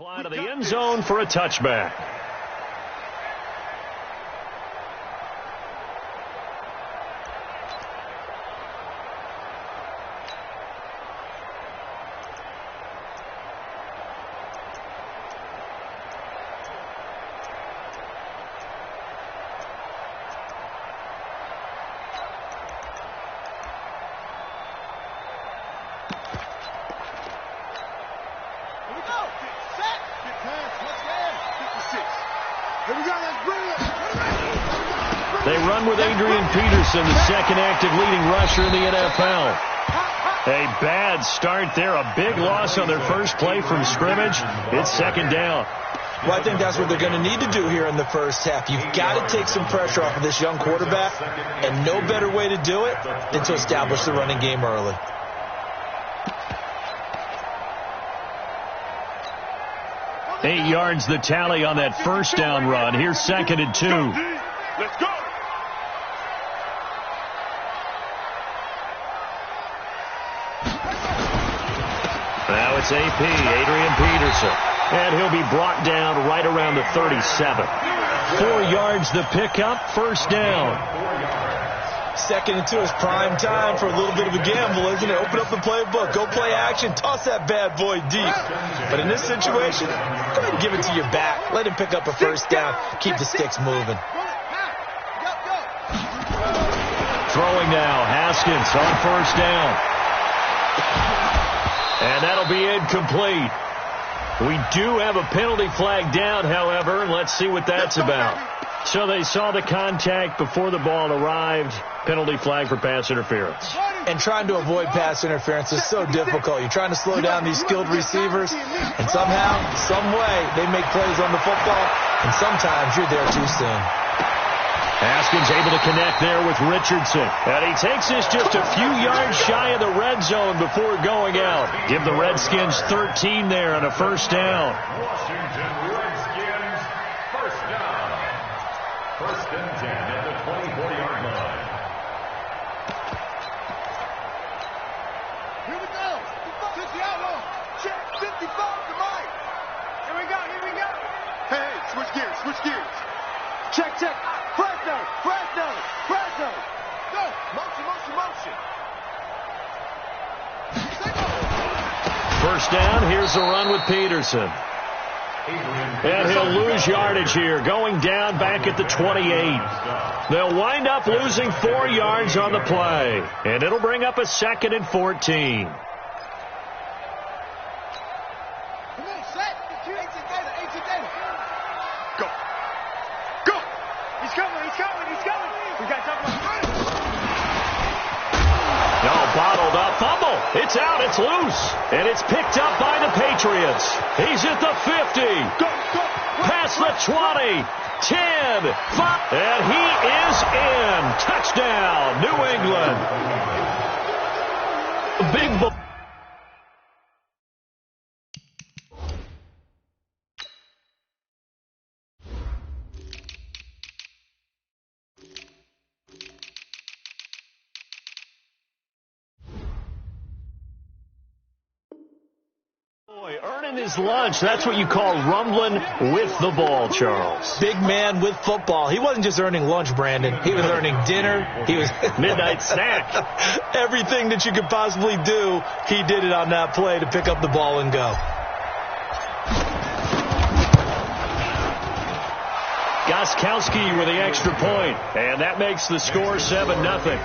Out of the end zone for a touchback. They run with Adrian Peterson, the second active leading rusher in the NFL. A bad start there. A big loss on their first play from scrimmage. It's second down. Well, I think that's what they're going to need to do here in the first half. You've got to take some pressure off of this young quarterback, and no better way to do it than to establish the running game early. Eight yards the tally on that first down run. Here's second and 2. Let's go. Now it's AP, Adrian Peterson. And he'll be brought down right around the 37. 4 yards the pickup, first down. Second and 2 is prime time for a little bit of a gamble, isn't it? Open up the playbook, go play action, toss that bad boy deep. But in this situation, go ahead and give it to your back. Let him pick up a first down, keep the sticks moving. Throwing now, Haskins on first down. And that'll be incomplete. We do have a penalty flag down, however, and let's see what that's about. So they saw the contact before the ball arrived. Penalty flag for pass interference. And trying to avoid pass interference is so difficult. You're trying to slow down these skilled receivers, and somehow, some way, they make plays on the football, and sometimes you're there too soon. Haskins able to connect there with Richardson. And he takes this just a few yards shy of the red zone before going out. Give the Redskins 13 there on a first down. Washington Redskins, first down. First and 10 at the 24-yard line. Here we go. Took the outlaw. Check 55 to Mike. Here we go. Here we go. Hey, switch gears. Switch gears. Check, check. Fresno. Fresno. Fresno. Go. Motion, motion, motion. First down. Here's a run with Peterson. And he'll lose yardage here, going down back at the 28. They'll wind up losing 4 yards on the play. And it'll bring up a second and 14. Come on, set. 18 data. Go. Go. He's coming. He's coming. He's coming. We got something. No, bottled up. Fumble. It's out. It's loose. And it's picked up by the Patriots. He's at the 50. Go. Past the 20. 10. 5. And he is in. Touchdown, New England. Big ball. Earning his lunch. That's what you call rumbling with the ball, Charles. Big man with football. He wasn't just earning lunch, Brandon. He was earning dinner. He was midnight snack. Everything that you could possibly do, he did it on that play to pick up the ball and go. Gostkowski with the extra point. And that makes the score 7-0.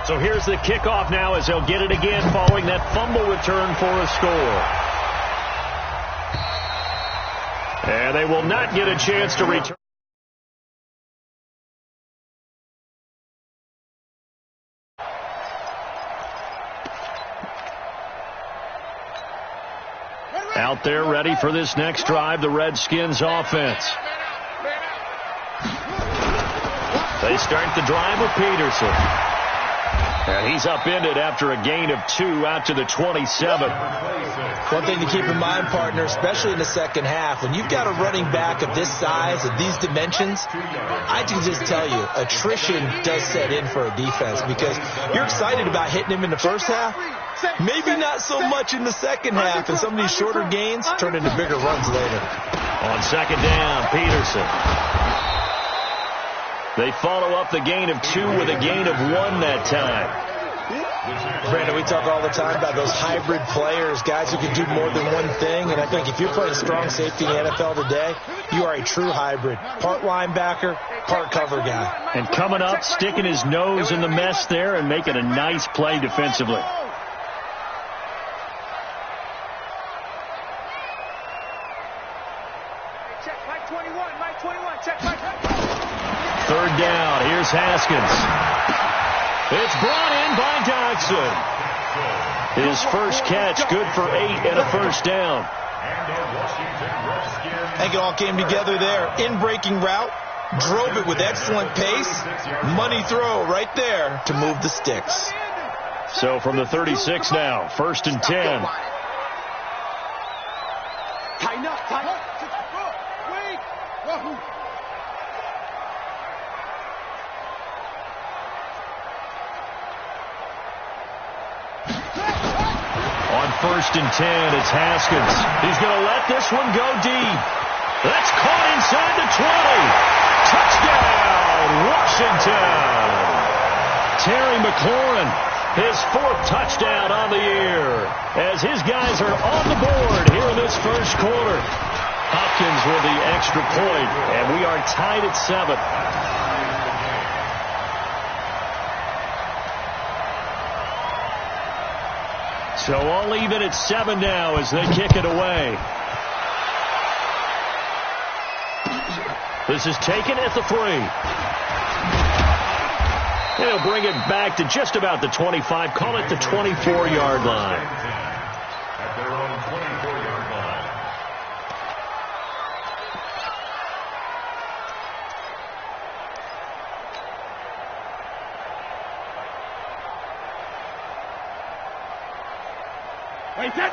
So here's the kickoff now as they'll get it again following that fumble return for a score. And they will not get a chance to return. Out there ready for this next drive, the Redskins offense. They start the drive with Peterson. And he's upended after a gain of 2 out to the 27. One thing to keep in mind, partner, especially in the second half, when you've got a running back of this size, of these dimensions, I can just tell you, attrition does set in for a defense because you're excited about hitting him in the first half. Maybe not so much in the second half, and some of these shorter gains turn into bigger runs later. On second down, Peterson. They follow up the gain of 2 with a gain of 1 that time. Brandon, we talk all the time about those hybrid players, guys who can do more than one thing, and I think if you're playing strong safety in the NFL today, you are a true hybrid. Part linebacker, part cover guy. And coming up, sticking his nose in the mess there and making a nice play defensively. Third down. Here's Haskins. It's brought in by Dodson. His first catch, good for 8 and a first down. I think it all came together there. In-breaking route, drove it with excellent pace. Money throw right there to move the sticks. So from the 36 now, 1st and 10. Tighten up, tighten up. On 1st and 10, it's Haskins. He's going to let this one go deep. That's caught inside the 20. Touchdown, Washington. Terry McLaurin, his 4th touchdown on the year, as his guys are on the board here in this first quarter. Hopkins with the extra point, and we are tied at 7. So all even at 7 now as they kick it away. This is taken at the 3. And he'll bring it back to just about the 25. Call it the 24-yard line. At their own 24-yard line.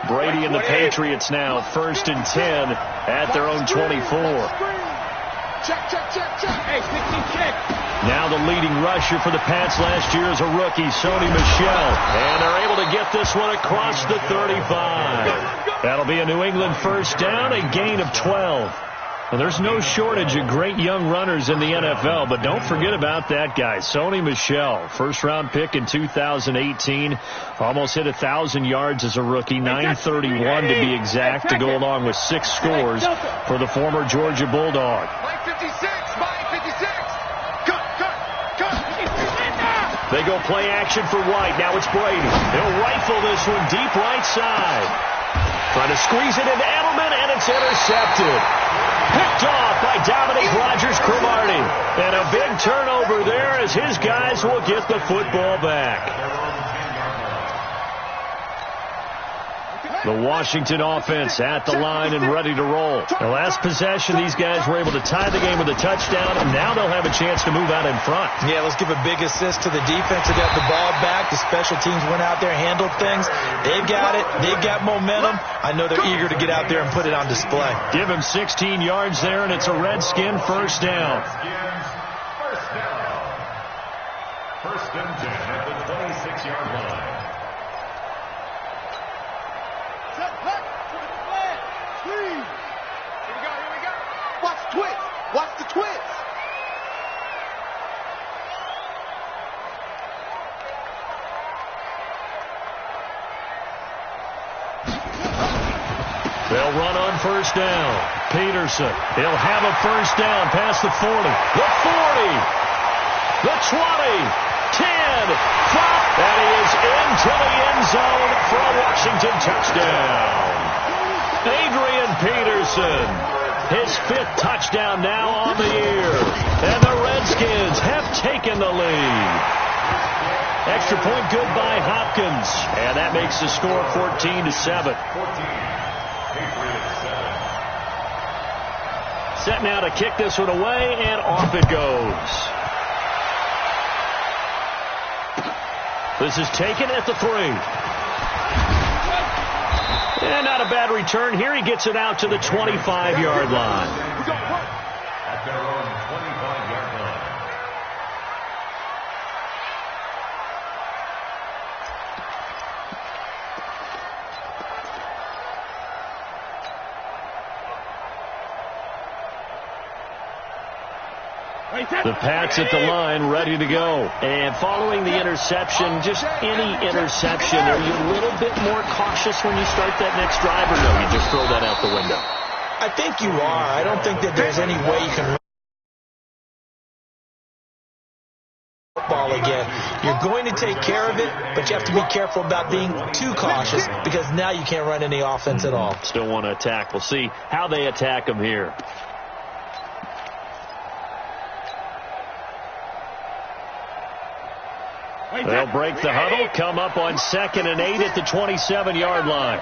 Brady and the Patriots now 1st and 10 at their own 24. Hey, 16 kick. Now the leading rusher for the Pats last year is a rookie, Sony Michel. And they're able to get this one across the 35. That'll be a New England first down, a gain of 12. Well, there's no shortage of great young runners in the NFL, but don't forget about that guy, Sony Michel. First-round pick in 2018. Almost hit 1,000 yards as a rookie, 931 to be exact, to go along with 6 scores for the former Georgia Bulldog. By 56, by 56. Cut. They go play action for White. Now it's Brady. He'll rifle this one deep right side. Trying to squeeze it into Edelman, and it's intercepted. Picked off by Dominic Rodgers-Cromartie. And a big turnover there as his guys will get the football back. The Washington offense at the line and ready to roll. The last possession, these guys were able to tie the game with a touchdown, and now they'll have a chance to move out in front. Yeah, let's give a big assist to the defense that got the ball back. The special teams went out there, handled things. They've got it. They've got momentum. I know they're eager to get out there and put it on display. Give him 16 yards there, and it's a Redskin first down. First and 10 at the 26-yard line. Watch the twist. Watch the twist. They'll run on first down. Peterson. He'll have a first down past the 40. The 40. The 20. 10. 5. And he is into the end zone for a Washington touchdown. Adrian Peterson. His 5th touchdown now on the year. And the Redskins have taken the lead. Extra point good by Hopkins. And that makes the score 14-7. Set now to kick this one away, and off it goes. The This is taken at the 3. And not a bad return here. He gets it out to the 25-yard line. At their own 25-yard line. The Pats at the line, ready to go. And following the interception, just any interception, are you a little bit more cautious when you start that next drive, or no, you just throw that out the window? I think you are. I don't think that there's any way you can run the ball again. You're going to take care of it, but you have to be careful about being too cautious because now you can't run any offense at all. Still want to attack. We'll see how they attack them here. They'll break the huddle, come up on 2nd and 8 at the 27-yard line.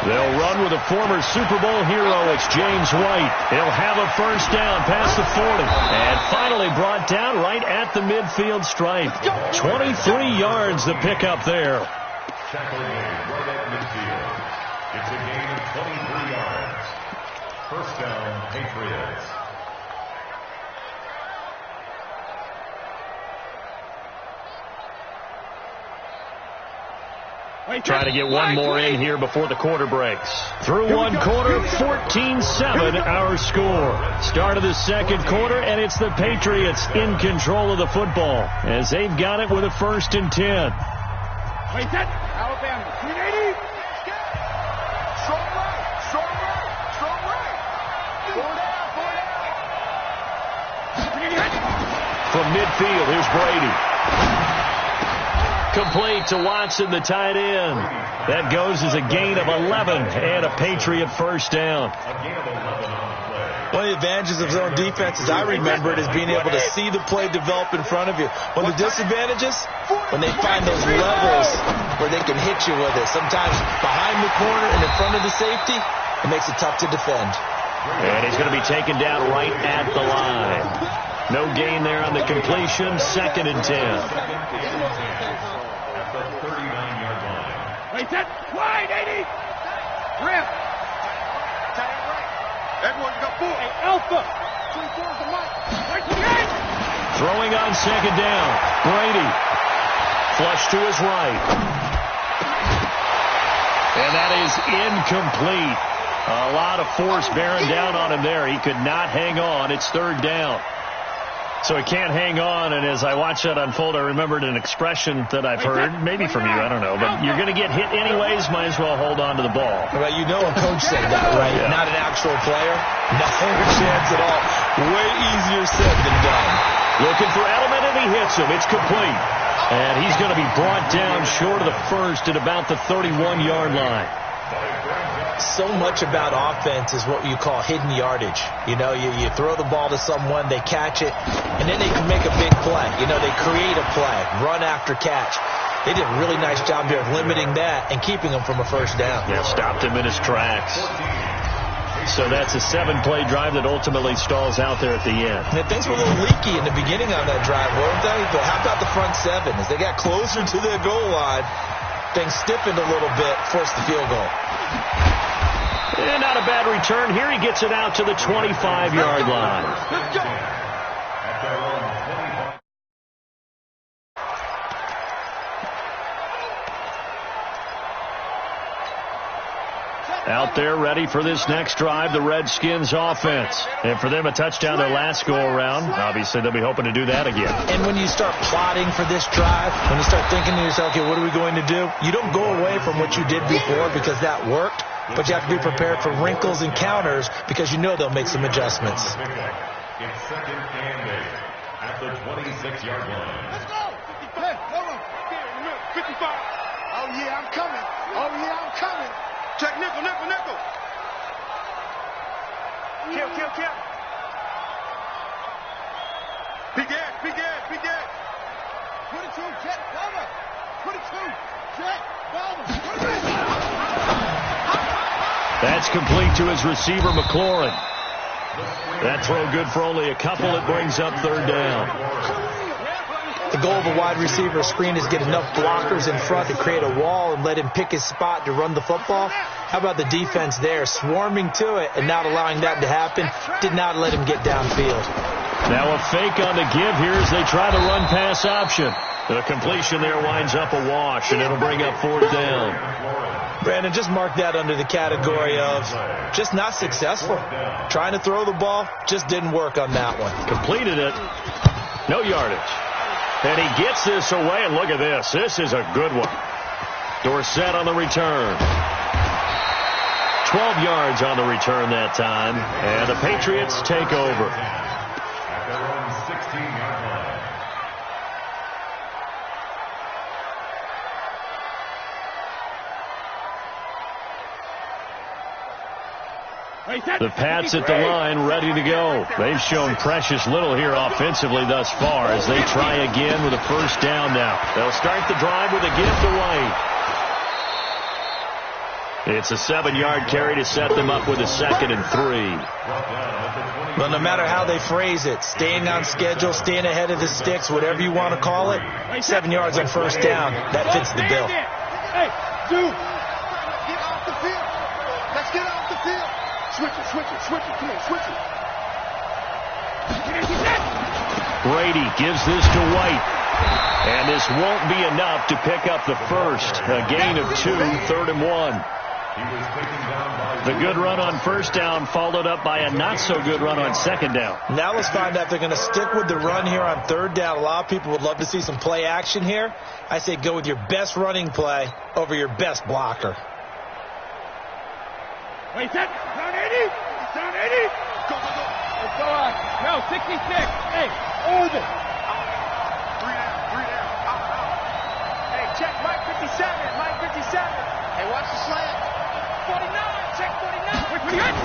They'll run with a former Super Bowl hero. It's James White. He'll have a first down past the 40. And finally brought down right at the midfield stripe. 23 yards the pickup there. Tackling right at midfield. It's a gain of 23 yards. First down, Patriots. Try to get one more in here before the quarter breaks. Through one quarter, 14-7 our score. Start of the second quarter, and it's the Patriots in control of the football as they've got it with a 1st and 10. Alabama, 380. Strong right, strong right, strong right. Four down. From midfield, here's Brady. Complete to Watson, the tight end. That goes as a gain of 11 and a Patriot first down. One of the advantages of zone defense, as I remember it, is being able to see the play develop in front of you. One of the disadvantages, when they find those levels where they can hit you with it. Sometimes behind the corner and in front of the safety, it makes it tough to defend. And he's going to be taken down right at the line. No gain there on the completion. 2nd and 10. At the 39-yard line. Wide, 80. Rim. Everyone's got 4. Hey, Alpha. 24 is the mic. Throwing on 2nd down. Brady. Flush to his right. And that is incomplete. A lot of force bearing down on him there. He could not hang on. It's 3rd down. So he can't hang on, and as I watched that unfold, I remembered an expression that I've heard, maybe from you, I don't know, but you're going to get hit anyways, might as well hold on to the ball. Well, you know a coach said that, right? Yeah. Not an actual player. Not a chance at all. Way easier said than done. Looking for Edelman, and he hits him. It's complete. And he's going to be brought down short of the first at about the 31-yard line. So much about offense is what you call hidden yardage. You know, you throw the ball to someone, they catch it, and then they can make a big play. You know, they create a play, run after catch. They did a really nice job there of limiting that and keeping him from a first down. Yeah, stopped him in his tracks. So that's a 7-play drive that ultimately stalls out there at the end. And things were a little leaky in the beginning on that drive, weren't they? But how about the front 7? As they got closer to their goal line, things stiffened a little bit, forced the field goal. And not a bad return here. He gets it out to the 25-yard line. Let's go. Out there ready for this next drive, the Redskins offense. And for them, a touchdown their last go-around. Obviously, they'll be hoping to do that again. And when you start plotting for this drive, when you start thinking to yourself, okay, what are we going to do? You don't go away from what you did before because that worked, but you have to be prepared for wrinkles and counters because you know they'll make some adjustments. It's 2nd and 8 at the 26-yard line. Let's go. 55. Hold on. 55. Oh, yeah, I'm coming. Oh, yeah, I'm coming. Check nickel, nickel, nickel. Kill, kill, kill. Big gas, big gas, big gas. 22, check, cover. 22, check, cover. That's complete to his receiver, McLaurin. That throw good for only a couple. It brings up 3rd down. The goal of a wide receiver screen is get enough blockers in front to create a wall and let him pick his spot to run the football. How about the defense there, swarming to it and not allowing that to happen? Did not let him get downfield. Now a fake on the give here as they try to run pass option. The completion there winds up a wash, and it'll bring up 4th down. Brandon, just mark that under the category of just not successful. Trying to throw the ball, just didn't work on that one. Completed it. No yardage. And he gets this away, and look at this. This is a good one. Dorsett on the return. 12 yards on the return that time, and the Patriots take over. At their own 16-yard line. The Pats at the line, ready to go. They've shown precious little here offensively thus far as they try again with a 1st down now. They'll start the drive with a give to White. It's a 7-yard carry to set them up with a 2nd and 3. But no matter how they phrase it, staying on schedule, staying ahead of the sticks, whatever you want to call it, 7 yards on 1st down, that fits the bill. Hey, dude, get off the field. Let's get off the field. Switch it. Come on, switch it. Brady gives this to White. And this won't be enough to pick up the first. A gain of 2, 3rd and 1. The good run on 1st down followed up by a not-so-good run on 2nd down. Now let's find out if they're going to stick with the run here on 3rd down. A lot of people would love to see some play action here. I say go with your best running play over your best blocker. Wait, set. Down 80. Down 80. Go. Let's go on. No, 66. Hey, hold it. 3 down. Out. Hey, check Mike 57. Hey, watch the slant. 49. Check 49.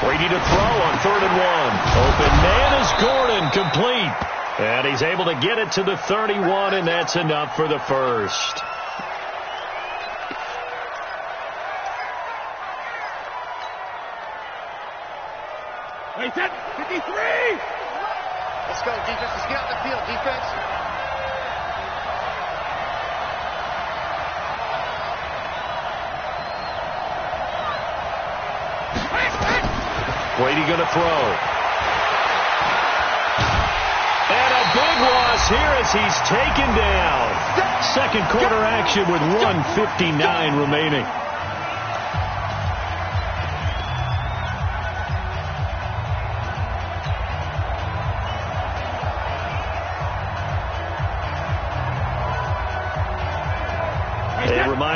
Brady to throw on 3rd and 1. Open man is Gordon, complete. And he's able to get it to the 31, and that's enough for the first. Wait, set. 53. Let's go, defense. Let's get on the field, defense. Brady going to throw. And a big loss here as he's taken down. 2nd quarter action with 1:59 remaining.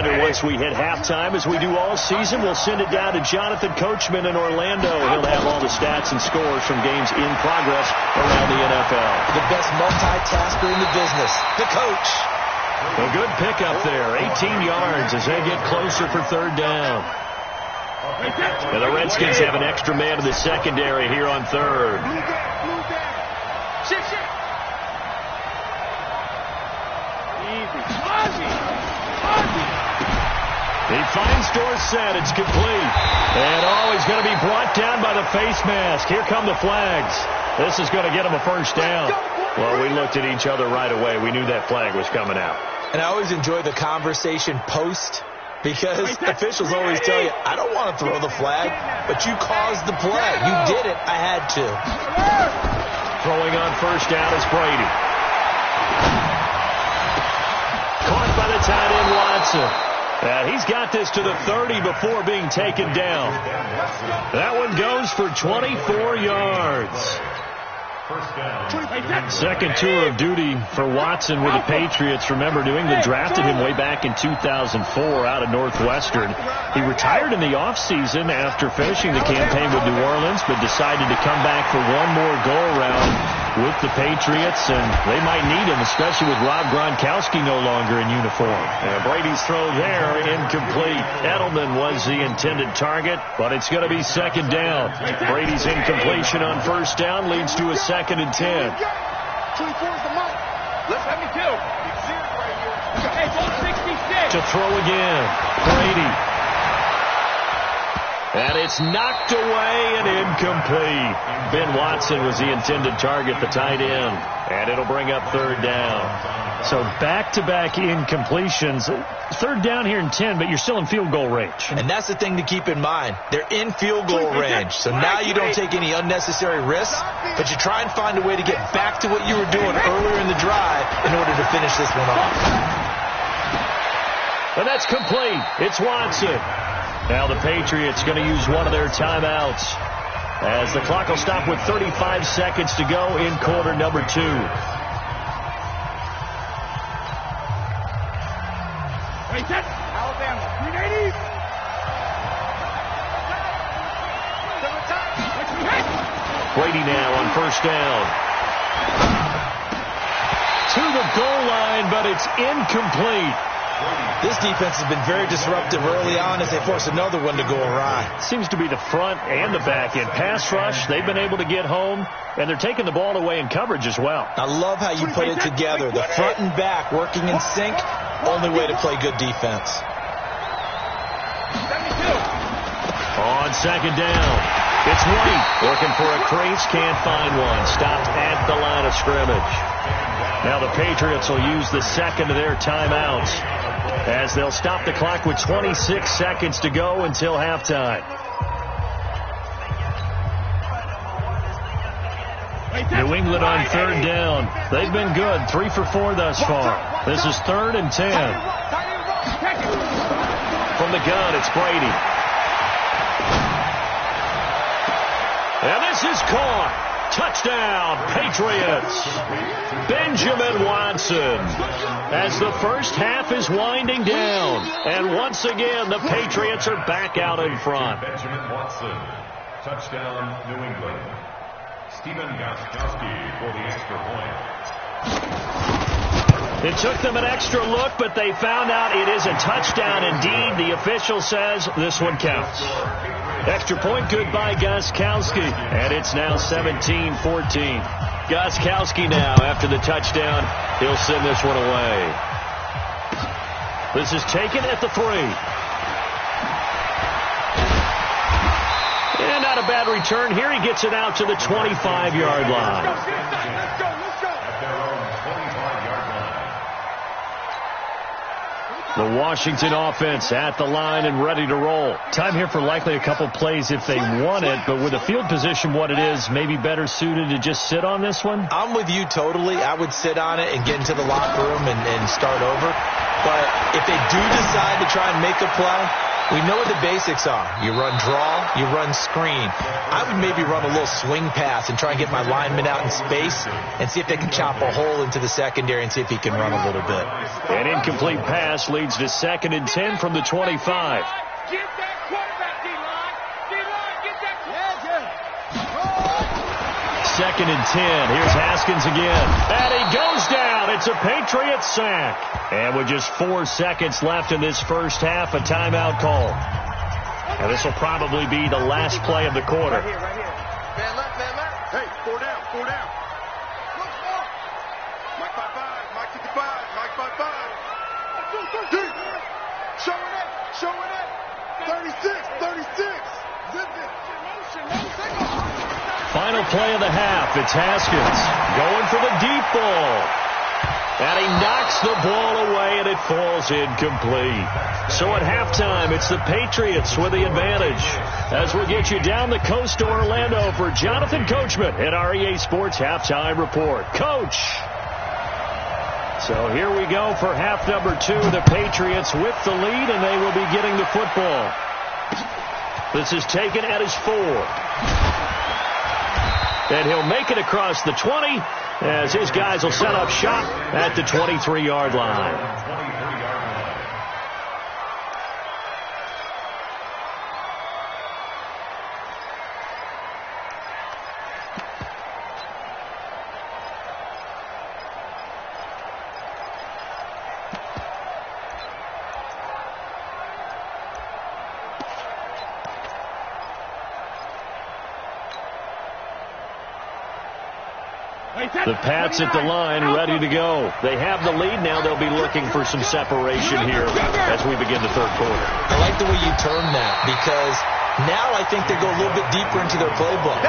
Once we hit halftime, as we do all season, we'll send it down to Jonathan Coachman in Orlando. He'll have all the stats and scores from games in progress around the NFL. The best multitasker in the business, the coach. A good pickup there, 18 yards as they get closer for 3rd down. And the Redskins have an extra man in the secondary here on 3rd. He finds Dorsett. It's complete. And he's going to be brought down by the face mask. Here come the flags. This is going to get him a 1st down. Well, we looked at each other right away. We knew that flag was coming out. And I always enjoy the conversation post because officials always tell you, I don't want to throw the flag, but you caused the play. You did it. I had to. Throwing on 1st down is Brady. Caught by the tight end, Watson. He's got this to the 30 before being taken down. That one goes for 24 yards. 2nd tour of duty for Watson with the Patriots. Remember, New England drafted him way back in 2004 out of Northwestern. He retired in the offseason after finishing the campaign with New Orleans, but decided to come back for one more go-around with the Patriots, and they might need him, especially with Rob Gronkowski no longer in uniform. And Brady's throw there, incomplete. Edelman was the intended target, but it's going to be 2nd down. Brady's incompletion on 1st down leads to a 2nd and 10. 24 is the mark. Let's have me too. Hey, 66. To throw again. Brady. And it's knocked away and incomplete. Ben Watson was the intended target, the tight end. And it'll bring up third down. So back-to-back incompletions. Third down here in 10, but you're still in field goal range. And that's the thing to keep in mind. They're in field goal range. So now you don't take any unnecessary risks, but you try and find a way to get back to what you were doing earlier in the drive in order to finish this one off. And that's complete. It's Watson. Now the Patriots going to use one of their timeouts as the clock will stop with 35 seconds to go in quarter number 2. Alabama, 380. Brady now on first down. To the goal line, but it's incomplete. This defense has been very disruptive early on as they force another one to go awry. Seems to be the front and the back end. Pass rush, they've been able to get home, and they're taking the ball away in coverage as well. I love how you put it together. The front and back working in sync, only way to play good defense. On second down, it's White looking for a crease, can't find one. Stopped at the line of scrimmage. Now the Patriots will use the second of their timeouts as they'll stop the clock with 26 seconds to go until halftime. New England on third down. They've been good, 3 for 4 thus far. This is 3rd and 10. From the gun, it's Brady. And this is caught. Touchdown, Patriots. Benjamin Watson. As the first half is winding down. And once again, the Patriots are back out in front. Benjamin Watson. Touchdown, New England. Stephen Gostkowski for the extra point. It took them an extra look, but they found out it is a touchdown indeed. The official says this one counts. Extra point good by Gostkowski, and it's now 17-14. Gostkowski now, after the touchdown, he'll send this one away. This is taken at the 3. And not a bad return here. He gets it out to the 25-yard line. At their own 25-yard line. The Washington offense at the line and ready to roll. Time here for likely a couple plays if they want it, but with the field position what it is, maybe better suited to just sit on this one? I'm with you totally. I would sit on it and get into the locker room and start over. But if they do decide to try and make a play, we know what the basics are. You run draw, you run screen. I would maybe run a little swing pass and try and get my lineman out in space and see if they can chop a hole into the secondary and see if he can run a little bit. An incomplete pass leads to 2nd and 10 from the 25. Get that quarterback, D-line. D-line, get that quarterback. 2nd and 10. Here's Haskins again. And he goes down. It's a Patriot sack. And with just 4 seconds left in this first half, a timeout call. And this will probably be the last play of the quarter. Right here. Man left, man left. Hey, 4 down, 4 down. Mike 5-5, Mike 55, Mike 5-5. Deep. Showing it. 36. Zip it. Final play of the half. It's Haskins going for the deep ball. And he knocks the ball away, and it falls incomplete. So at halftime, it's the Patriots with the advantage. As we'll get you down the coast to Orlando for Jonathan Coachman at our EA Sports Halftime Report. Coach! So here we go for half number 2. The Patriots with the lead, and they will be getting the football. This is taken at his 4. And he'll make it across the 20 as his guys will set up shop at the 23-yard line. The Pats at the line, ready to go. They have the lead. Now they'll be looking for some separation here as we begin the third quarter. I like the way you term that because Now I think they go a little bit deeper into their playbook.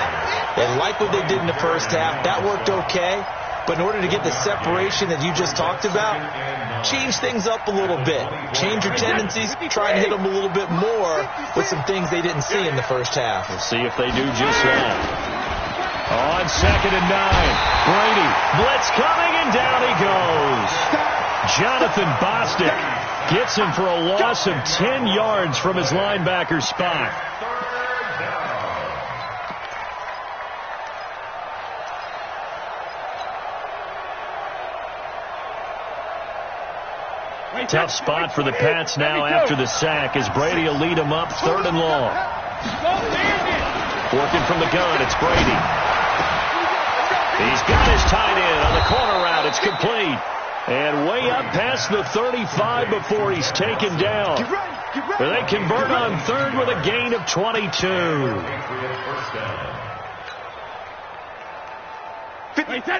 They like what they did in the first half. That worked okay. But in order to get the separation that you just talked about, change things up a little bit. Change your tendencies. Try and hit them a little bit more with some things they didn't see in the first half. We'll see if they do just that. On 2nd and 9, Brady, blitz coming, and down he goes. Jonathan Bostic gets him for a loss of 10 yards from his linebacker spot. Tough spot for the Pats now after the sack as Brady will lead them up 3rd and long. Working from the gun, it's Brady. He's got his tight end on the corner route. It's complete. And way up past the 35 before he's taken down. They convert on 3rd with a gain of 22. 50. Turn 80.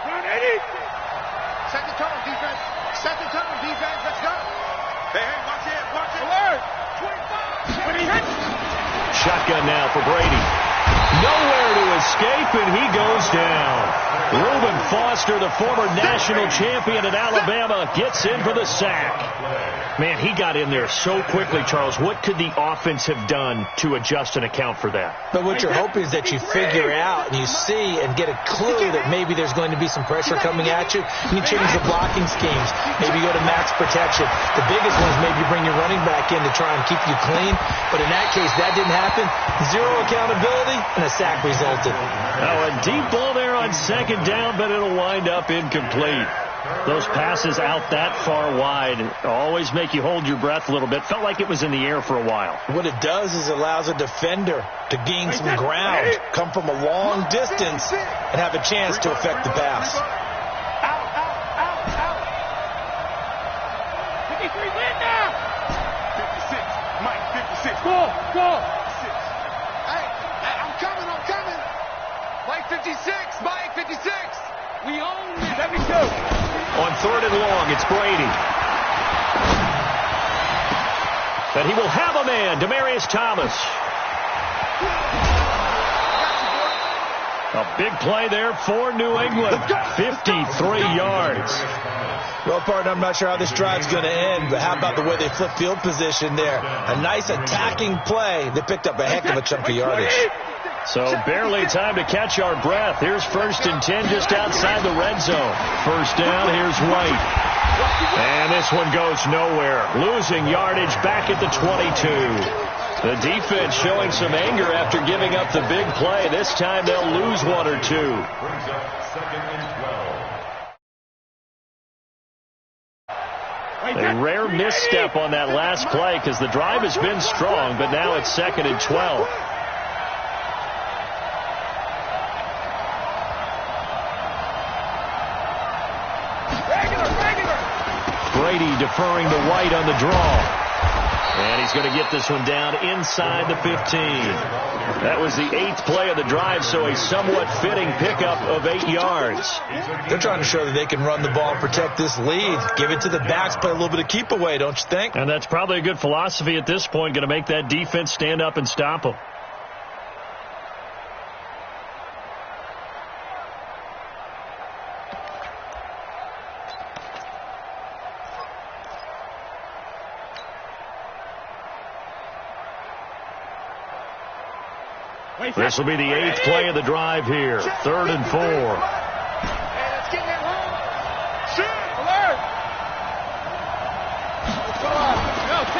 Turn 80. Second turn, defense. Second turn, defense. Let's go. Hey, watch it. Watch it. Alert. 25. Shotgun now for Brady. Nowhere to escape, and he goes down. Reuben Foster, the former national champion at Alabama, gets in for the sack. Man, he got in there so quickly, Charles. What could the offense have done to adjust and account for that? But what you're hoping is that you figure out and you see and get a clue that maybe there's going to be some pressure coming at you. You change the blocking schemes. Maybe go to max protection. The biggest one is maybe bring your running back in to try and keep you clean. But in that case, that didn't happen. Zero accountability, and a sack resulted. Now, a deep ball there on 2nd down, but it'll wind up incomplete. Those passes out that far wide always make you hold your breath a little bit. Felt like it was in the air for a while. What it does is it allows a defender to gain some ground, come from a long distance, and have a chance to affect the pass. Out, out, out, out. 53, win now. 56. Mike, 56. Go. Hey, I'm coming. Mike, 56. Mike, 56. We own it. 72. On 3rd and long, it's Brady. But he will have a man, Demaryius Thomas. A big play there for New England. 53 yards. Well, partner, I'm not sure how this drive's going to end, but how about the way they flip field position there? A nice attacking play. They picked up a heck of a chunk of yardage. So barely time to catch our breath. Here's 1st and 10 just outside the red zone. 1st down, here's White. And this one goes nowhere. Losing yardage back at the 22. The defense showing some anger after giving up the big play. This time they'll lose 1 or 2. A rare misstep on that last play because the drive has been strong, but now it's 2nd and 12. Brady deferring to White on the draw. And he's going to get this one down inside the 15. That was the 8th play of the drive, so a somewhat fitting pickup of 8 yards. They're trying to show that they can run the ball and protect this lead. Give it to the backs, play a little bit of keep away, don't you think? And that's probably a good philosophy at this point, going to make that defense stand up and stop them. This will be the 8th play of the drive here. 3rd and 4.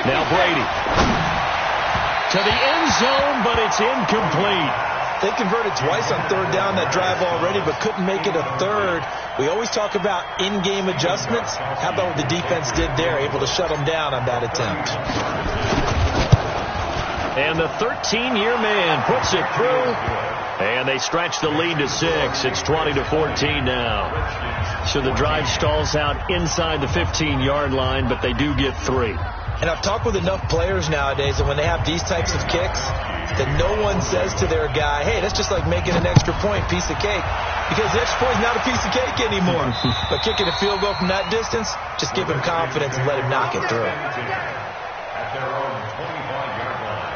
Now Brady. To the end zone, but it's incomplete. They converted twice on 3rd down that drive already, but couldn't make it a 3rd. We always talk about in-game adjustments. How about what the defense did there, able to shut them down on that attempt? And the 13-year man puts it through. And they stretch the lead to 6. It's 20-14 now. So the drive stalls out inside the 15-yard line, but they do get 3. And I've talked with enough players nowadays, and when they have these types of kicks, that no one says to their guy, hey, that's just like making an extra point, piece of cake. Because the extra point is not a piece of cake anymore. But kicking a field goal from that distance, just give him confidence and let him knock it through. At their own 25-yard line.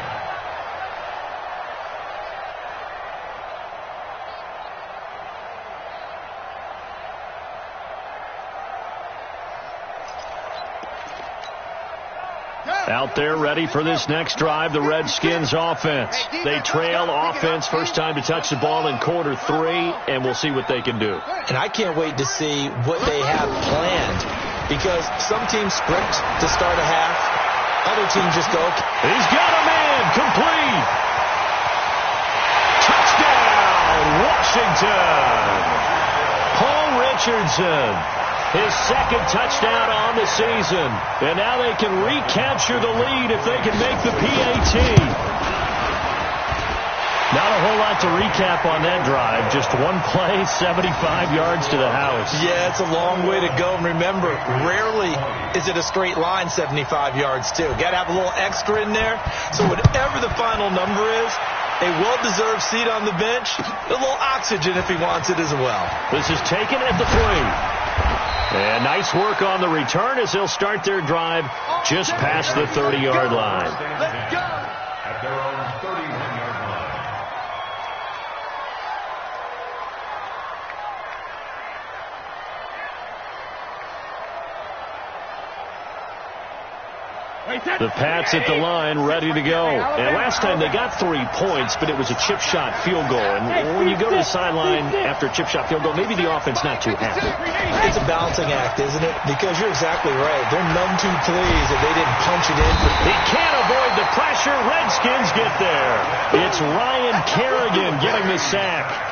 Out there ready for this next drive, the Redskins offense. They trail offense first time to touch the ball in quarter 3, and we'll see what they can do. And I can't wait to see what they have planned, because some teams script to start a half, other teams just go. He's got a man, complete. Touchdown, Washington. Paul Richardson, his second touchdown on the season. And now they can recapture the lead if they can make the PAT. Not a whole lot to recap on that drive. Just one play, 75 yards to the house. Yeah, it's a long way to go. And remember, rarely is it a straight line 75 yards, too. Got to have a little extra in there. So whatever the final number is, a well-deserved seat on the bench, a little oxygen if he wants it as well. This is taken at the 3. And nice work on the return as they'll start their drive just past the 30-yard line. Let's go! At their own 31-yard line. The Pats at the line, ready to go. And last time they got 3 points, but it was a chip shot field goal. And when you go to the sideline after a chip shot field goal, maybe the offense not too happy. It's a balancing act, isn't it? Because you're exactly right. They're none too pleased that they didn't punch it in. He can't avoid the pressure. Redskins get there. It's Ryan Kerrigan getting the sack.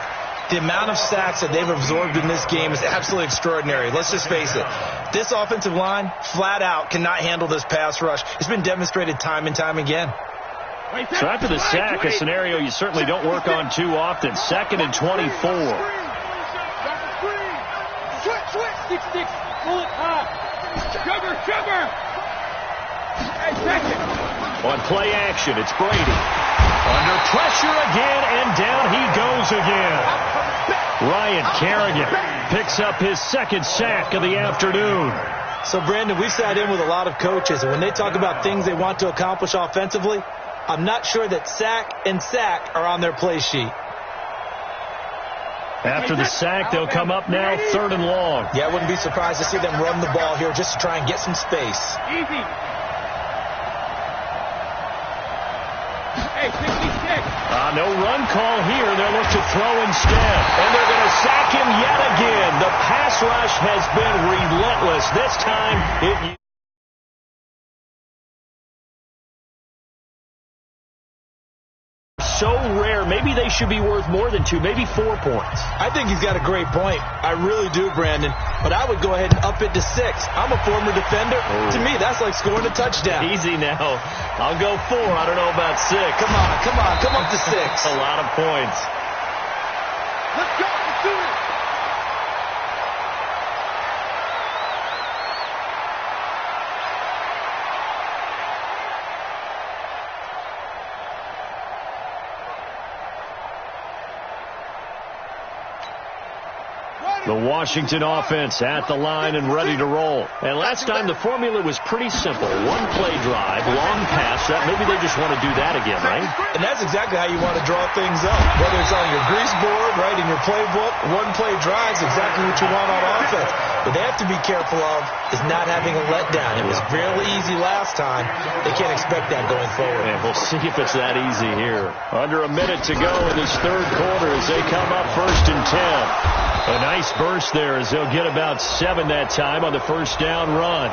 The amount of sacks that they've absorbed in this game is absolutely extraordinary. Let's just face it. This offensive line, flat out, cannot handle this pass rush. It's been demonstrated time and time again. So after the sack, a scenario you certainly don't work on too often. 2nd and 24. Switch, six. Pull it up. Sugar. Hey, second. On play action, it's Brady. Under pressure again, and down he goes again. Ryan Kerrigan picks up his second sack of the afternoon. So, Brandon, we've sat in with a lot of coaches, and when they talk about things they want to accomplish offensively, I'm not sure that sack and sack are on their play sheet. After the sack, they'll come up now 3rd and long. Yeah, I wouldn't be surprised to see them run the ball here just to try and get some space. Easy. Hey, 66. No run call here. They'll look to throw instead. And they're going to sack him yet again. The pass rush has been relentless. This time, it... so rare. Maybe they should be worth more than 2, maybe 4 points. I think he's got a great point. I really do, Brandon. But I would go ahead and up it to 6. I'm a former defender. To me, that's like scoring a touchdown. Easy now. I'll go 4. I don't know about 6. Come up to 6. A lot of points. Let's go. Let's do it. The Washington offense at the line and ready to roll. And last time the formula was pretty simple. 1 play drive, long pass. Maybe they just want to do that again, right? And that's exactly how you want to draw things up. Whether it's on your grease board, right, in your playbook, 1 play drive is exactly what you want on offense. What they have to be careful of is not having a letdown. It was fairly easy last time. They can't expect that going forward. And we'll see if it's that easy here. Under a minute to go in this 3rd quarter as they come up 1st and 10. A nice burst there as they'll get about 7 that time on the 1st down run.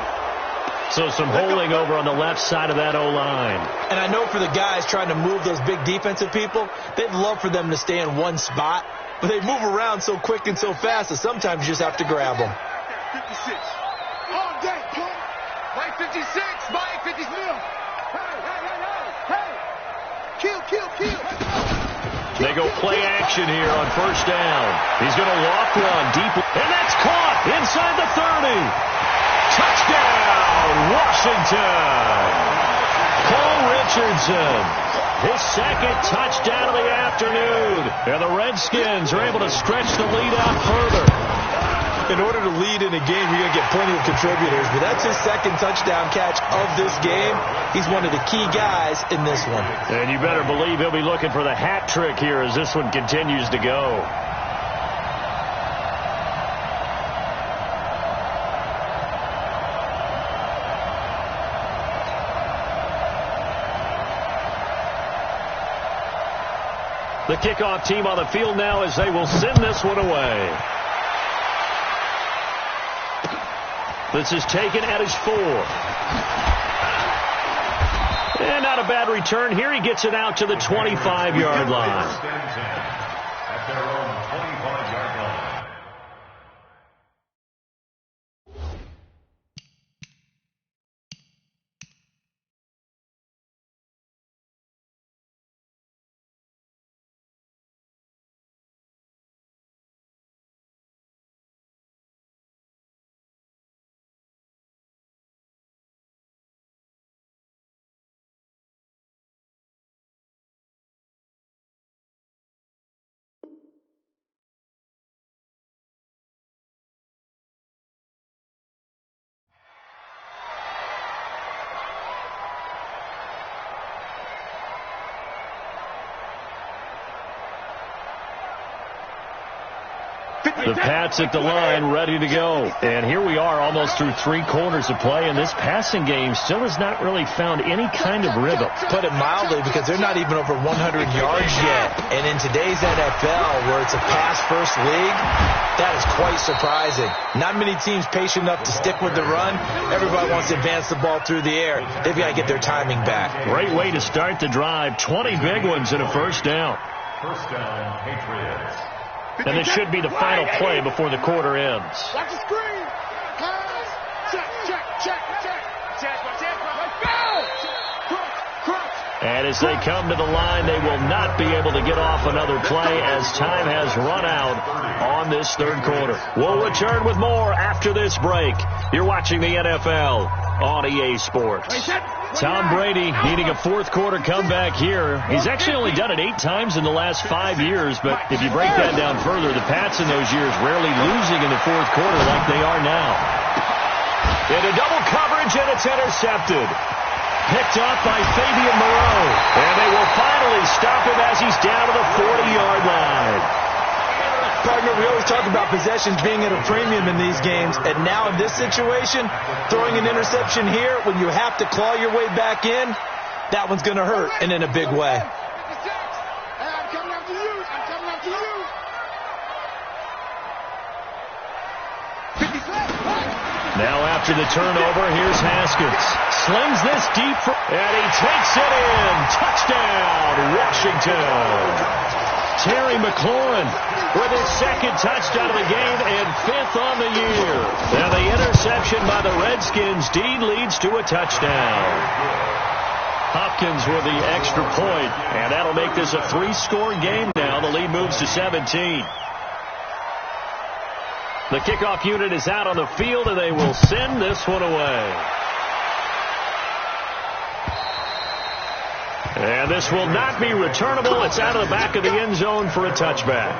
So some holding over on the left side of that O-line. And I know for the guys trying to move those big defensive people, they'd love for them to stay in one spot. But they move around so quick and so fast that sometimes you just have to grab them. 56. All day. Mike 56. Mike 56. Hey. Kill. They go play action here on 1st down. He's going to walk one deep. And that's caught inside the 30. Touchdown, Washington. Paul Richardson, his 2nd touchdown of the afternoon. And the Redskins are able to stretch the lead out further. In order to lead in a game, you're going to get plenty of contributors. But that's his 2nd touchdown catch of this game. He's one of the key guys in this one. And you better believe he'll be looking for the hat trick here as this one continues to go. The kickoff team on the field now as they will send this one away. This is taken at his 4. And not a bad return here. He gets it out to the 25-yard line. At their own 25-yard line. The Pats at the line, ready to go. And here we are almost through 3 quarters of play, and this passing game still has not really found any kind of rhythm. Put it mildly, because they're not even over 100 yards yet. And in today's NFL, where it's a pass-first league, that is quite surprising. Not many teams patient enough to stick with the run. Everybody wants to advance the ball through the air. They've got to get their timing back. Great way to start the drive. 20 big ones and a first down. First down, Patriots. And this should be the final play before the quarter ends. Watch the screen. Pass. Check. Let's go. Crunch. And as they come to the line, they will not be able to get off another play as time has run out on this third quarter. We'll return with more after this break. You're watching the NFL on EA Sports. Tom Brady needing a fourth quarter comeback here. He's actually only done it 8 times in the last 5 years, but if you break that down further, the Pats in those years rarely losing in the fourth quarter like they are now. Into double coverage, and it's intercepted. Picked off by Fabian Moreau, and they will finally stop him as he's down to the 40-yard line. Partner, we always talk about possessions being at a premium in these games, and now in this situation, throwing an interception here when you have to claw your way back in, that one's going to hurt, and in a big way. I'm coming after you. Now after the turnover, here's Haskins. Slings this deep, and he takes it in. Touchdown, Washington. Terry McLaurin with his second touchdown of the game and 5th on the year. Now the interception by the Redskins. Dean leads to a touchdown. Hopkins with the extra point, and that'll make this a 3-score game now. The lead moves to 17. The kickoff unit is out on the field, and they will send this one away. And this will not be returnable. It's out of the back of the end zone for a touchback.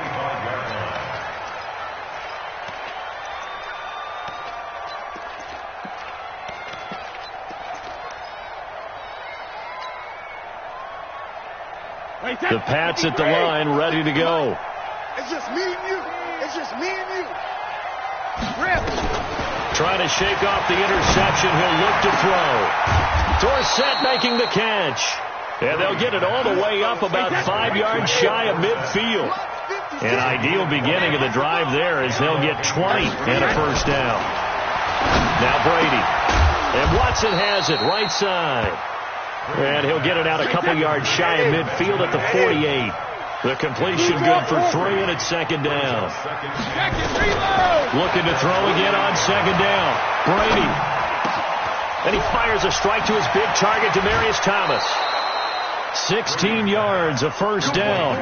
The Pats at the line, ready to go. It's just me and you. Trying to shake off the interception. He'll look to throw. Dorsett making the catch. And they'll get it all the way up about 5 yards shy of midfield. An ideal beginning of the drive there as they'll get 20 and a first down. Now Brady. And Watson has it right side. And he'll get it out a couple yards shy of midfield at the 48. The completion good for 3, and it's second down. Looking to throw again on second down. Brady. And he fires a strike to his big target, Demaryius Thomas. 16 yards, a first down.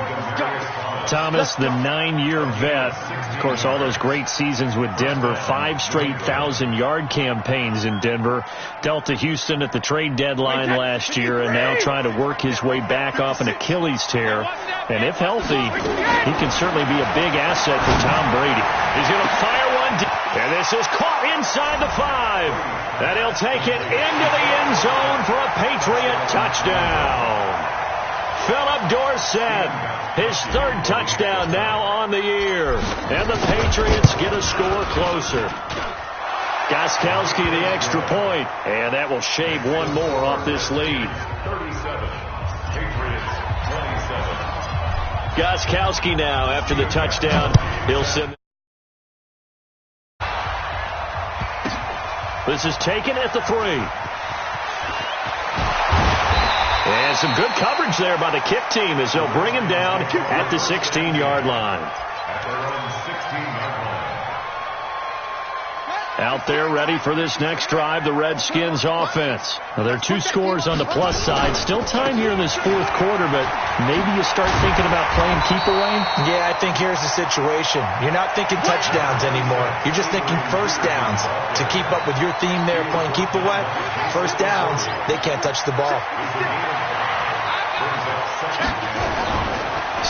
Thomas, the 9-year vet. Of course, all those great seasons with Denver. 5 straight 1,000-yard campaigns in Denver. Dealt to Houston at the trade deadline last year, and now trying to work his way back off an Achilles tear. And if healthy, he can certainly be a big asset for Tom Brady. He's going to fire one, and this is caught inside the 5. And he'll take it into the end zone for a Patriot touchdown. Philip Dorsett, his 3rd touchdown now on the year. And the Patriots get a score closer. Gostkowski the extra point, and that will shave one more off this lead. 37, Patriots 27. Gostkowski now, after the touchdown, he'll send. This is taken at the 3. And some good coverage there by the kick team as they'll bring him down at the 16-yard line. At their own 16-yard line. Out there ready for this next drive, the Redskins offense. Now, there are 2 scores on the plus side. Still time here in this fourth quarter, but maybe you start thinking about playing keep away? Yeah, I think here's the situation. You're not thinking touchdowns anymore. You're just thinking first downs. To keep up with your theme there, playing keep away, first downs, they can't touch the ball.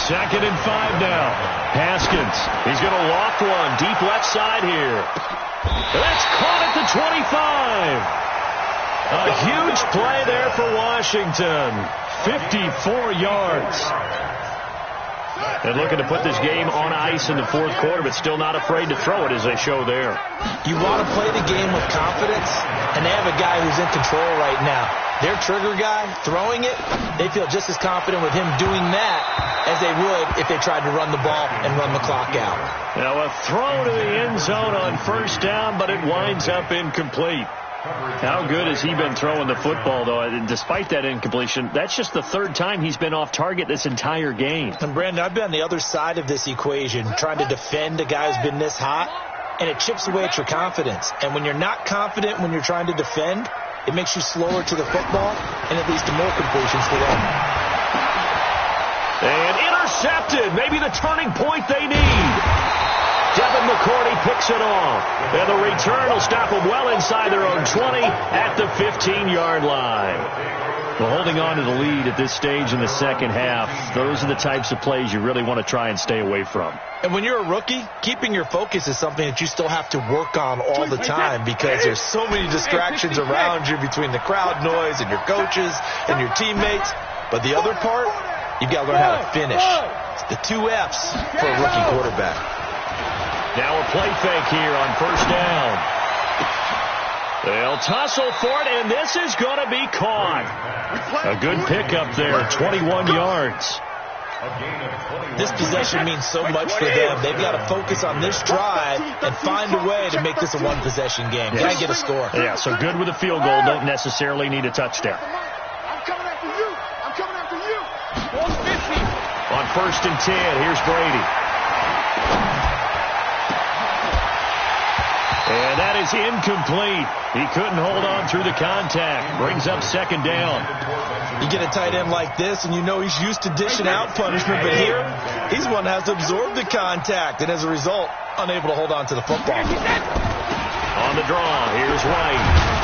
2nd and 5 now. Haskins, he's going to loft one deep left side here. That's caught at the 25. A huge play there for Washington. 54 yards. And looking to put this game on ice in the fourth quarter, but still not afraid to throw it as they show there. You want to play the game with confidence, and they have a guy who's in control right now. Their trigger guy, throwing it, they feel just as confident with him doing that as they would if they tried to run the ball and run the clock out. Now a throw to the end zone on first down, but it winds up incomplete. How good has he been throwing the football, though? And despite that incompletion, that's just the 3rd time he's been off target this entire game. And, Brandon, I've been on the other side of this equation, trying to defend a guy who's been this hot, and it chips away at your confidence. And when you're not confident when you're trying to defend, it makes you slower to the football, and it leads to more completions for them. And intercepted. Maybe the turning point they need. Devin McCourty picks it off. And the return will stop them well inside their own 20 at the 15-yard line. Well, holding on to the lead at this stage in the second half, those are the types of plays you really want to try and stay away from. And when you're a rookie, keeping your focus is something that you still have to work on all the time because there's so many distractions around you between the crowd noise and your coaches and your teammates. But the other part, you've got to learn how to finish. It's the 2 F's for a rookie quarterback. Now a play fake here on first down. They'll tussle for it, and this is going to be caught. A good pickup there, 21 yards. This possession means so much for them. They've got to focus on this drive and find a way to make this a one-possession game. Yes. Can't get a score. Yeah, so good with a field goal. Don't necessarily need a touchdown. I'm coming after you. I'm coming after you. On 1st and 10, here's Brady. And that is incomplete. He couldn't hold on through the contact. Brings up 2nd down. You get a tight end like this, and you know he's used to dishing out punishment, but here, he's the one that has to absorb the contact, and as a result, unable to hold on to the football. On the draw, here's White.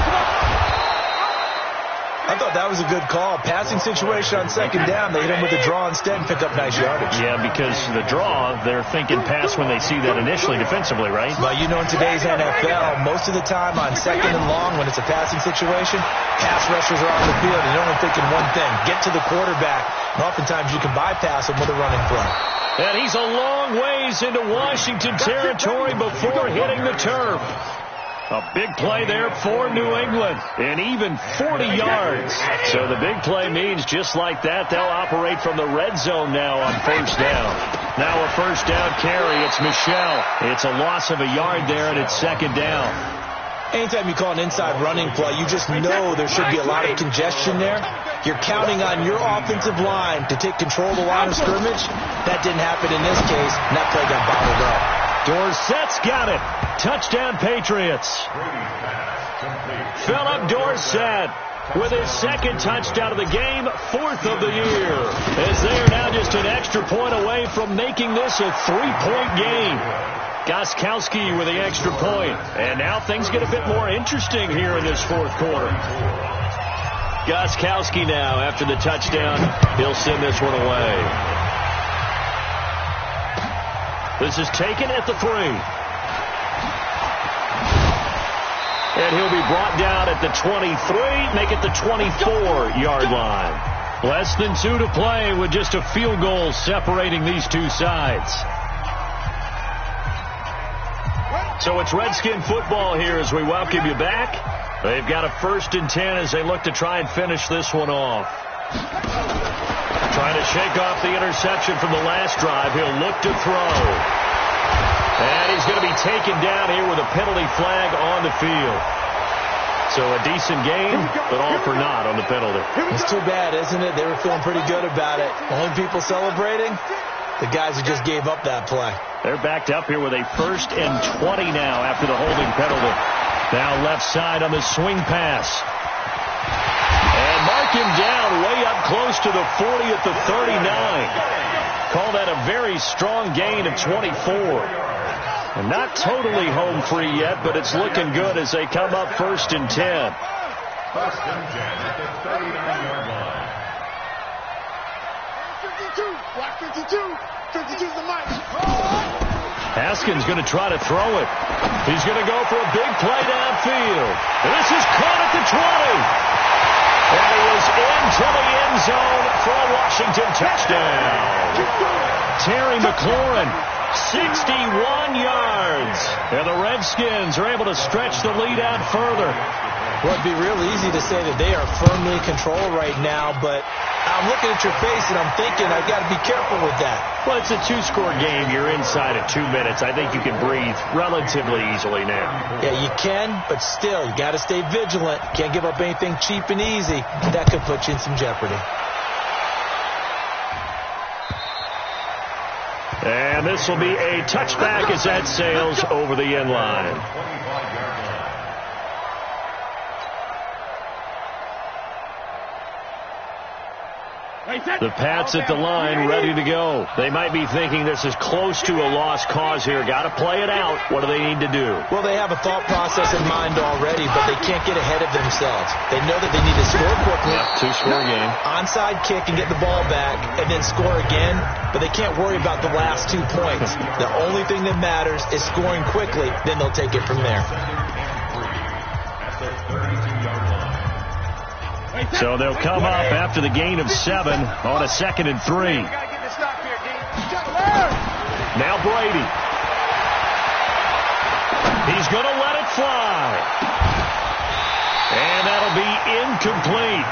I thought that was a good call. Passing situation on 2nd down. They hit him with a draw instead and pick up nice yardage. Yeah, because the draw, they're thinking pass when they see that initially defensively, right? Well, you know, in today's NFL, most of the time on 2nd and long, when it's a passing situation, pass rushers are on the field and they're only thinking one thing, get to the quarterback. And oftentimes you can bypass him with a running play. And he's a long ways into Washington territory before hitting the turf. A big play there for New England, and even 40 yards. So the big play means just like that, they'll operate from the red zone now on first down. Now a first down carry, it's Michel. It's a loss of a yard there, and it's 2nd down. Anytime you call an inside running play, you just know there should be a lot of congestion there. You're counting on your offensive line to take control of the line of scrimmage. That didn't happen in this case, and that play got bottled up. Dorsett's got it. Touchdown, Patriots. Philip Dorsett with his 2nd touchdown of the game, 4th of the year, as they are now just an extra point away from making this a 3-point game. Gostkowski with the extra point. And now things get a bit more interesting here in this fourth quarter. Gostkowski now, after the touchdown, he'll send this one away. This is taken at the 3. And he'll be brought down at the 23, make it the 24-yard line. Less than 2 to play with just a field goal separating these two sides. So it's Redskin football here as we welcome you back. They've got a 1st and 10 as they look to try and finish this one off. Trying to shake off the interception from the last drive. He'll look to throw. And he's going to be taken down here with a penalty flag on the field. So a decent game, but all for naught on the penalty. It's too bad, isn't it? They were feeling pretty good about it. Only people celebrating, the guys who just gave up that play. They're backed up here with a 1st and 20 now after the holding penalty. Now left side on the swing pass. And mark him down way up close to the 40 at the 39. Call that a very strong gain of 24. And not totally home free yet, but it's looking good as they come up 1st and 10. 1st and 10 at the 39-yard line. 52. Block 52. 52's the mic. Haskins going to try to throw it. He's going to go for a big play downfield. And this is caught at the 20. And he was into the end zone for a Washington touchdown. Terry McLaurin, 61 yards. And the Redskins are able to stretch the lead out further. Well, it'd be real easy to say that they are firmly in control right now, but I'm looking at your face and I'm thinking I've got to be careful with that. Well, it's a 2-score game. You're inside at 2 minutes. I think you can breathe relatively easily now. Yeah, you can, but still, you got to stay vigilant. You can't give up anything cheap and easy. That could put you in some jeopardy. And this will be a touchback as that sails over the end line. The Pats at the line, ready to go. They might be thinking this is close to a lost cause here. Got to play it out. What do they need to do? Well, they have a thought process in mind already, but they can't get ahead of themselves. They know that they need to score quickly. Yep, 2-score game. Onside kick and get the ball back, and then score again. But they can't worry about the last 2 points. The only thing that matters is scoring quickly. Then they'll take it from there. So they'll come up after the gain of 7 on a 2nd and 3. Now Brady. He's going to let it fly. And that'll be incomplete.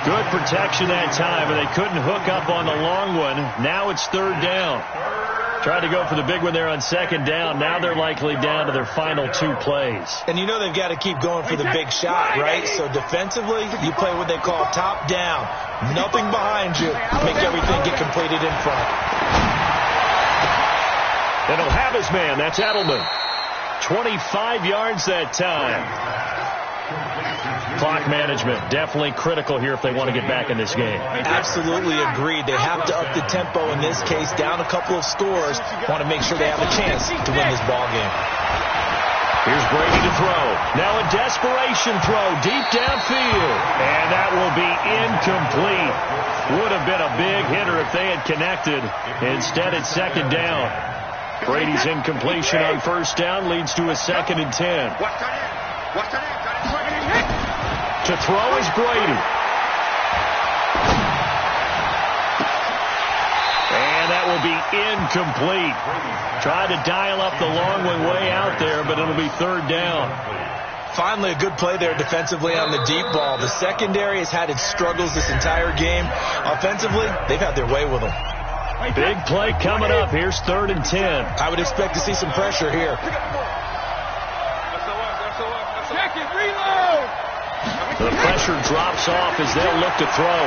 Good protection that time, but they couldn't hook up on the long one. Now it's 3rd down. Tried to go for the big one there on 2nd down. Now they're likely down to their final 2 plays. And you know they've got to keep going for the big shot, right? So defensively, you play what they call top down. Nothing behind you. Make everything get completed in front. And he'll have his man. That's Edelman. 25 yards that time. Clock management, definitely critical here if they want to get back in this game. Absolutely agreed. They have to up the tempo in this case, down a couple of scores. Want to make sure they have a chance to win this ball game. Here's Brady to throw. Now a desperation throw deep downfield. And that will be incomplete. Would have been a big hitter if they had connected. Instead, it's 2nd down. Brady's incompletion on 1st down leads to a 2nd and 10. To throw is Brady. And that will be incomplete. Tried to dial up the long one way out there, but it'll be 3rd down. Finally, a good play there defensively on the deep ball. The secondary has had its struggles this entire game. Offensively, they've had their way with them. Big play coming up. Here's 3rd and 10. I would expect to see some pressure here. The pressure drops off as they'll look to throw.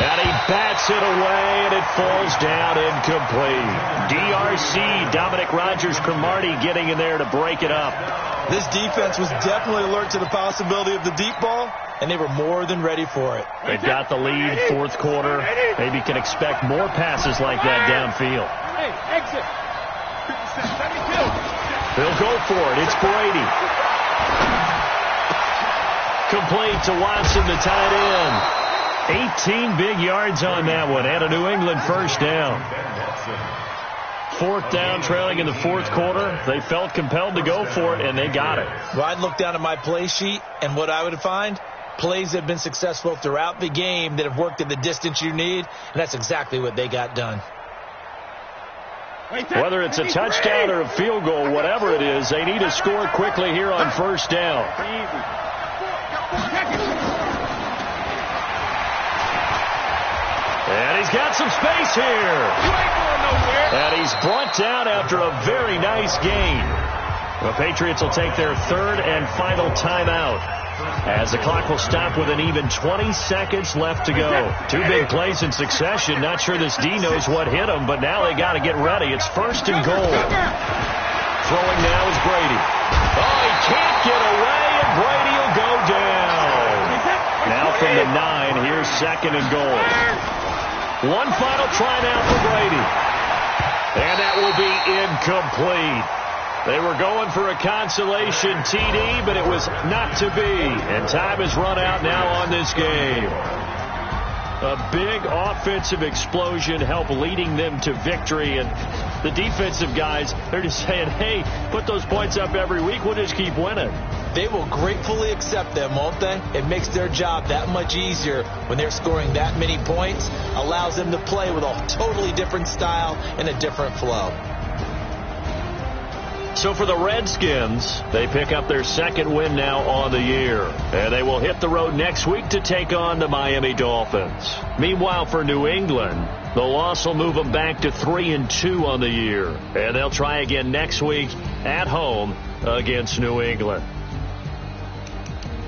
And he bats it away, and it falls down incomplete. DRC, Dominic Rodgers-Cromartie getting in there to break it up. This defense was definitely alert to the possibility of the deep ball, and they were more than ready for it. They've got the lead, 4th quarter. Maybe can expect more passes like that downfield. Hey, exit. 72. They'll go for it. It's Brady. Complete to Watson, the tight end. 18 big yards on that one. And a New England 1st down. 4th down, trailing in the 4th quarter. They felt compelled to go for it, and they got it. Well, I'd look down at my play sheet, and what I would find, plays that have been successful throughout the game that have worked at the distance you need, and that's exactly what they got done. Whether it's a touchdown or a field goal, whatever it is, they need to score quickly here on 1st down. And he's got some space here. You ain't going nowhere. And he's brought down after a very nice gain. The Patriots will take their third and final timeout, as the clock will stop with an even 20 seconds left to go. Two big plays in succession. Not sure this D knows what hit him, but now they got to get ready. It's first and goal. Throwing now is Brady. Oh, he can't get away, and Brady will go down. Now from the 9, here's second and goal. One final try now for Brady. And that will be incomplete. They were going for a consolation TD, but it was not to be. And time has run out now on this game. A big offensive explosion helped leading them to victory. And the defensive guys, they're just saying, hey, put those points up every week. We'll just keep winning. They will gratefully accept them, won't they? It makes their job that much easier when they're scoring that many points. Allows them to play with a totally different style and a different flow. So for the Redskins, they pick up their second win now on the year. And they will hit the road next week to take on the Miami Dolphins. Meanwhile, for New England, the loss will move them back to 3-2 on the year. And they'll try again next week at home against New England.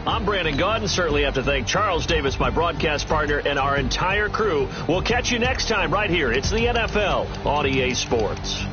I'm Brandon Gaudin. Certainly have to thank Charles Davis, my broadcast partner, and our entire crew. We'll catch you next time right here. It's the NFL on EA Sports.